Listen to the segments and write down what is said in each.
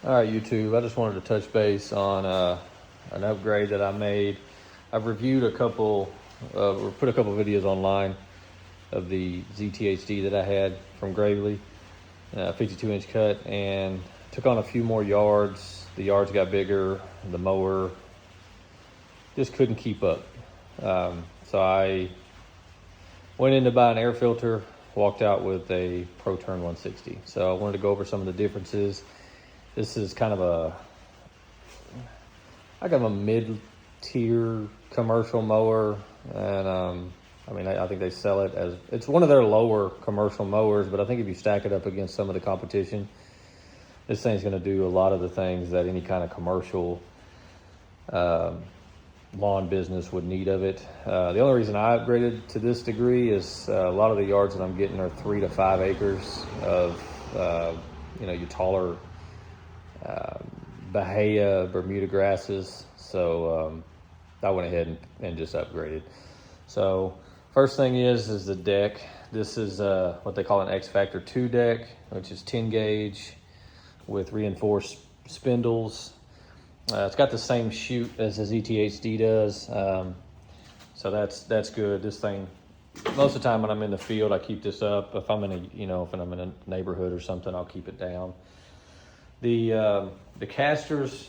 All right, YouTube, I just wanted to touch base on an upgrade that I made. I've reviewed a couple, or put a couple videos online of the ZTHD that I had from Gravely, 52-inch cut, and took on a few more yards. The yards got bigger, the mower just couldn't keep up. So I went in to buy an air filter, walked out with a Pro Turn 160. So I wanted to go over some of the differences. This is kind of a mid-tier commercial mower, and I think they sell it as, it's one of their lower commercial mowers, but I think if you stack it up against some of the competition, this thing's going to do a lot of the things that any kind of commercial lawn business would need of it. The only reason I upgraded to this degree is a lot of the yards that I'm getting are 3 to 5 acres of your taller Bahia Bermuda grasses. So I went ahead and just upgraded. So first thing is the deck. This is what they call an X Factor 2 deck, which is 10 gauge with reinforced spindles. It's got the same chute as the ZTHD does, so that's good. This thing, most of the time when I'm in the field, I keep this up. If I'm in a neighborhood or something, I'll keep it down. The casters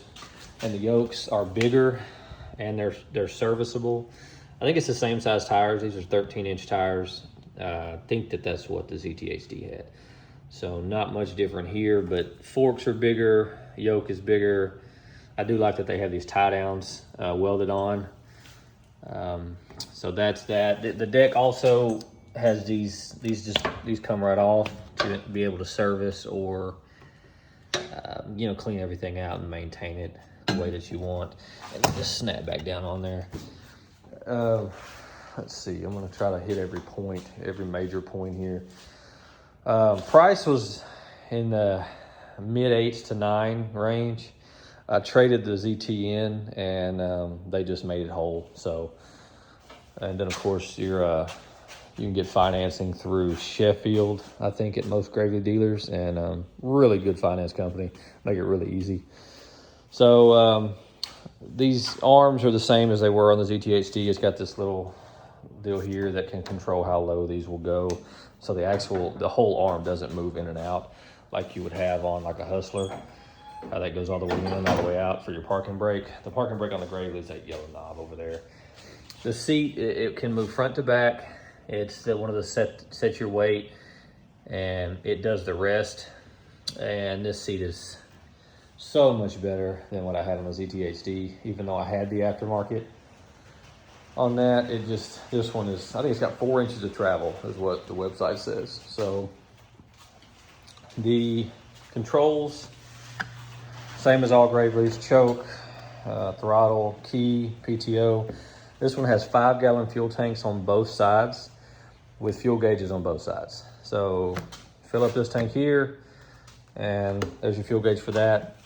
and the yokes are bigger, and they're serviceable. I think it's the same size tires. These are 13-inch tires. I think that's what the ZTHD had. So not much different here, but forks are bigger, yoke is bigger. I do like that they have these tie downs welded on. So that's that. The deck also has these come right off to be able to service or clean everything out and maintain it the way that you want. And just snap back down on there. Let's see, I'm gonna try to hit every major point here. Price was in the mid 8s to 9 range. I traded the ZTN and they just made it whole. So, and then of course you can get financing through Sheffield, I think, at most Gravely dealers, and really good finance company, make it really easy. So these arms are the same as they were on the ZTHD. It's got this little deal here that can control how low these will go. So the whole arm doesn't move in and out like you would have on like a Hustler. That goes all the way in and all the way out for your parking brake. The parking brake on the Gravely is that yellow knob over there. The seat, it can move front to back. It's one of the set your weight, and it does the rest. And this seat is so much better than what I had on the ZTHD, even though I had the aftermarket on that. This one is, I think it's got 4 inches of travel is what the website says. So the controls, same as all Gravely's: choke, throttle, key, PTO. This one has 5-gallon fuel tanks on both sides with fuel gauges on both sides. So fill up this tank here, and there's your fuel gauge for that.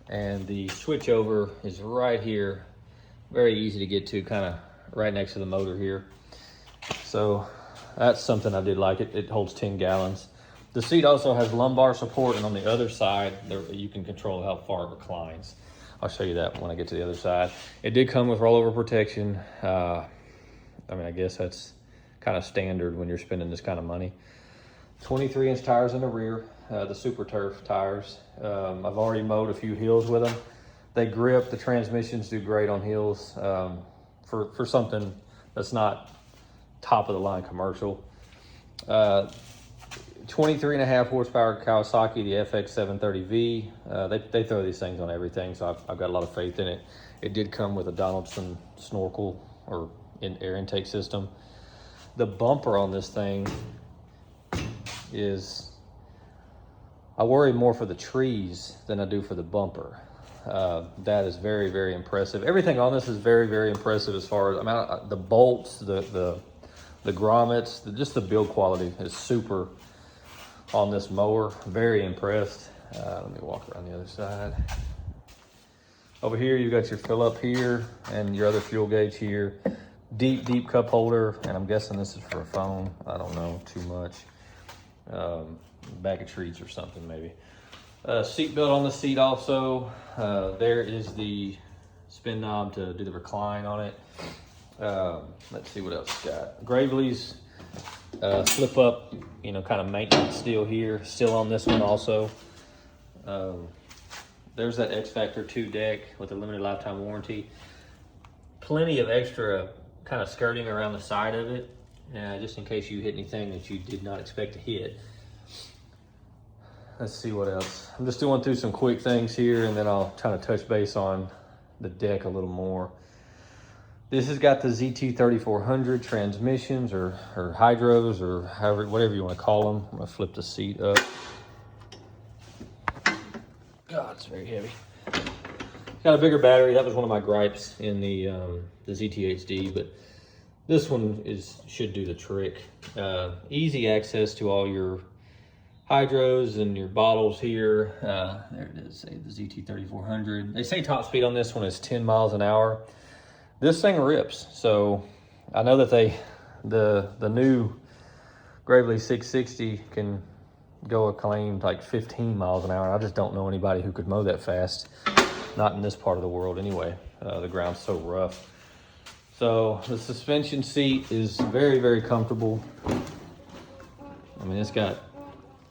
And the switch over is right here. Very easy to get to, kind of right next to the motor here. So that's something I did like. It holds 10 gallons. The seat also has lumbar support, and on the other side, you can control how far it reclines. I'll show you that when I get to the other side. It did come with rollover protection. I guess that's kind of standard when you're spending this kind of money. 23-inch tires in the rear, the Super Turf tires. I've already mowed a few hills with them. They grip, the transmissions do great on hills for something that's not top of the line commercial. 23.5 horsepower Kawasaki, the FX730V. They throw these things on everything, so I've got a lot of faith in it. It did come with a Donaldson snorkel or air intake system. The bumper on this thing is, I worry more for the trees than I do for the bumper. That is very, very impressive. Everything on this is very, very impressive as far as the bolts, the grommets, just the build quality is super on this mower. Very impressed. Let me walk around the other side. Over here, you've got your fill up here and your other fuel gauge here. Deep cup holder, and I'm guessing this is for a phone. I don't know too much. Bag of treats or something maybe. Seat belt on the seat also. There is the spin knob to do the recline on it. Let's see what else it's got. Gravely's flip up, kind of maintenance deal here. Still on this one also. There's that X Factor 2 deck with a limited lifetime warranty. Plenty of extra kind of skirting around the side of it, just in case you hit anything that you did not expect to hit. Let's see what else. I'm just doing through some quick things here, and then I'll kind of touch base on the deck a little more. This has got the ZT3400 transmissions or hydros, or whatever you want to call them. I'm gonna flip the seat up. God, it's very heavy. Got a bigger battery. That was one of my gripes in the ZTHD, but this one should do the trick. Easy access to all your hydros and your bottles here. There it is, say the ZT3400. They say top speed on this one is 10 miles an hour. This thing rips. So I know that the new Gravely 660 can go acclaimed like 15 miles an hour. I just don't know anybody who could mow that fast. Not in this part of the world anyway. The ground's so rough. So the suspension seat is very, very comfortable. I mean, it's got,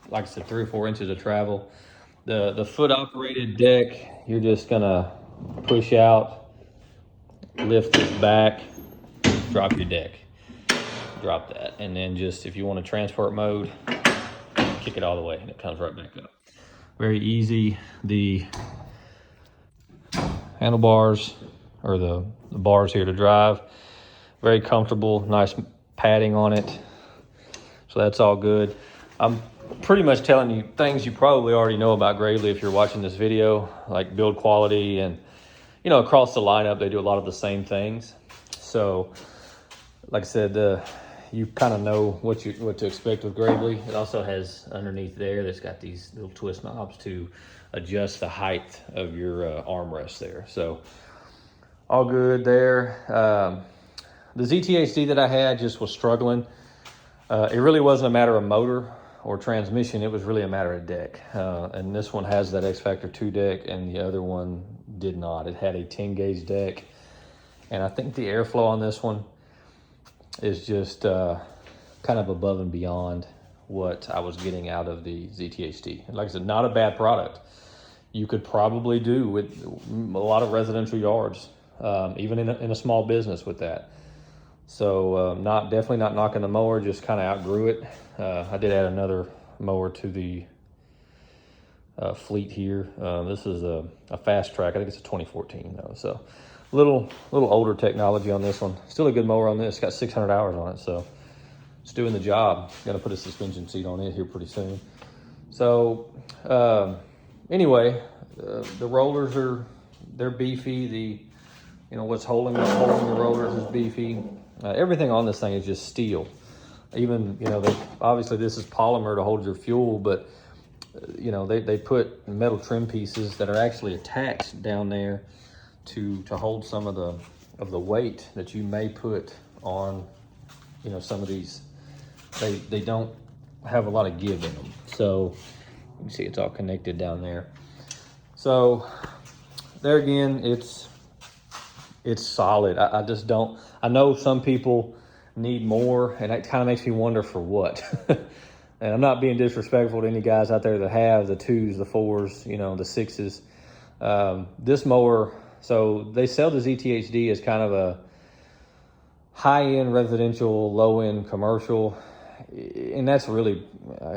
like I said, 3 or 4 inches of travel. The foot operated deck, you're just gonna push out, lift this back, drop your deck, drop that. And then just, if you want to transport mode, kick it all the way and it comes right back up. Very easy. The handlebars, or the bars here to drive, very comfortable, nice padding on it. So that's all good. I'm pretty much telling you things you probably already know about Gravely if you're watching this video, like build quality, and across the lineup they do a lot of the same things. So like I said, you kind of know what to expect with Gravely. It also has underneath there, that's got these little twist knobs to adjust the height of your armrest there. So all good there. The ZTHD that I had just was struggling. It really wasn't a matter of motor or transmission. It was really a matter of deck. And this one has that X Factor 2 deck, and the other one did not. It had a 10 gauge deck. And I think the airflow on this one is just kind of above and beyond what I was getting out of the ZTHD. And like I said, not a bad product. You could probably do with a lot of residential yards, even in a small business with that. So definitely not knocking the mower, just kind of outgrew it. I did add another mower to the fleet here. This is a fast track. I think it's a 2014 though. So little older technology on this one. Still a good mower on this. It's got 600 hours on it, so it's doing the job. Gonna put a suspension seat on it here pretty soon. So anyway, the rollers they're beefy. What's holding the rollers is beefy. Everything on this thing is just steel. Even, obviously this is polymer to hold your fuel, but they put metal trim pieces that are actually attached down there to hold some of the weight that you may put on, some of these. They don't have a lot of give in them. So you can see it's all connected down there. So there again, it's solid. I just don't, I know some people need more, and it kind of makes me wonder for what. And I'm not being disrespectful to any guys out there that have the 2s, the 4s, the 6s. This mower, so they sell the ZTHD as kind of a high-end residential, low-end commercial. And that's really,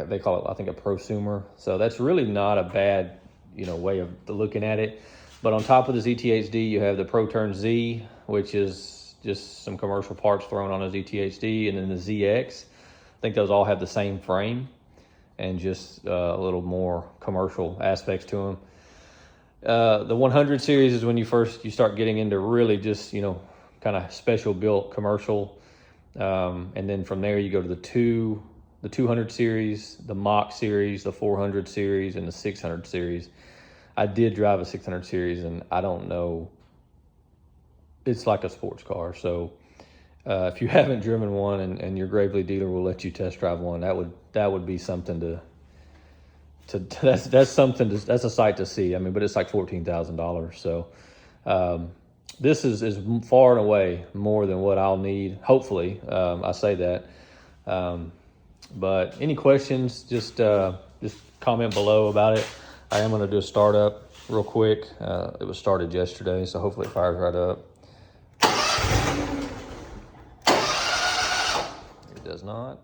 they call it, I think, a prosumer. So that's really not a bad, way of looking at it. But on top of the ZTHD, you have the ProTurn Z, which is just some commercial parts thrown on a ZTHD, and then the ZX. I think those all have the same frame and just a little more commercial aspects to them. The 100 series is when you start getting into really just, kind of special built commercial. And then from there you go to the 200 series, the Mach series, the 400 series, and the 600 series. I did drive a 600 series, and I don't know, it's like a sports car. So if you haven't driven one and your Gravely dealer will let you test drive one, that would be something that's something that's a sight to see. I mean, but it's like $14,000. So this is far and away more than what I'll need. Hopefully, I say that. But any questions, just comment below about it. I am going to do a startup real quick. It was started yesterday, so hopefully it fires right up. It does not.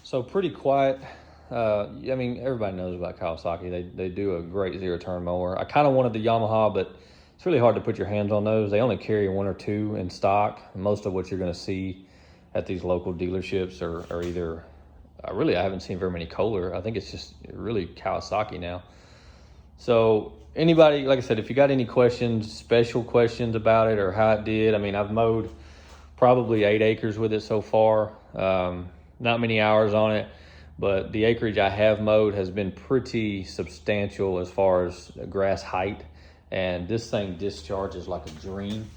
So pretty quiet. I mean, everybody knows about Kawasaki. They do a great zero-turn mower. I kind of wanted the Yamaha, but it's really hard to put your hands on those. They only carry one or two in stock. Most of what you're going to see at these local dealerships are either, I haven't seen very many Kohler. I think it's just really Kawasaki now. So anybody, like I said, if you got any questions, special questions about it or how it did, I mean, I've mowed probably 8 acres with it so far. Not many hours on it, but the acreage I have mowed has been pretty substantial as far as grass height. And this thing discharges like a dream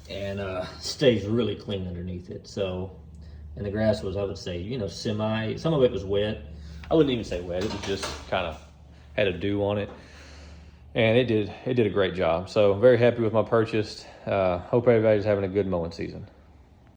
and stays really clean underneath it. So, and the grass was, I would say, some of it was wet. I wouldn't even say wet. It was just kind of had a dew on it. And it did a great job. So very happy with my purchase. Hope everybody's having a good mowing season.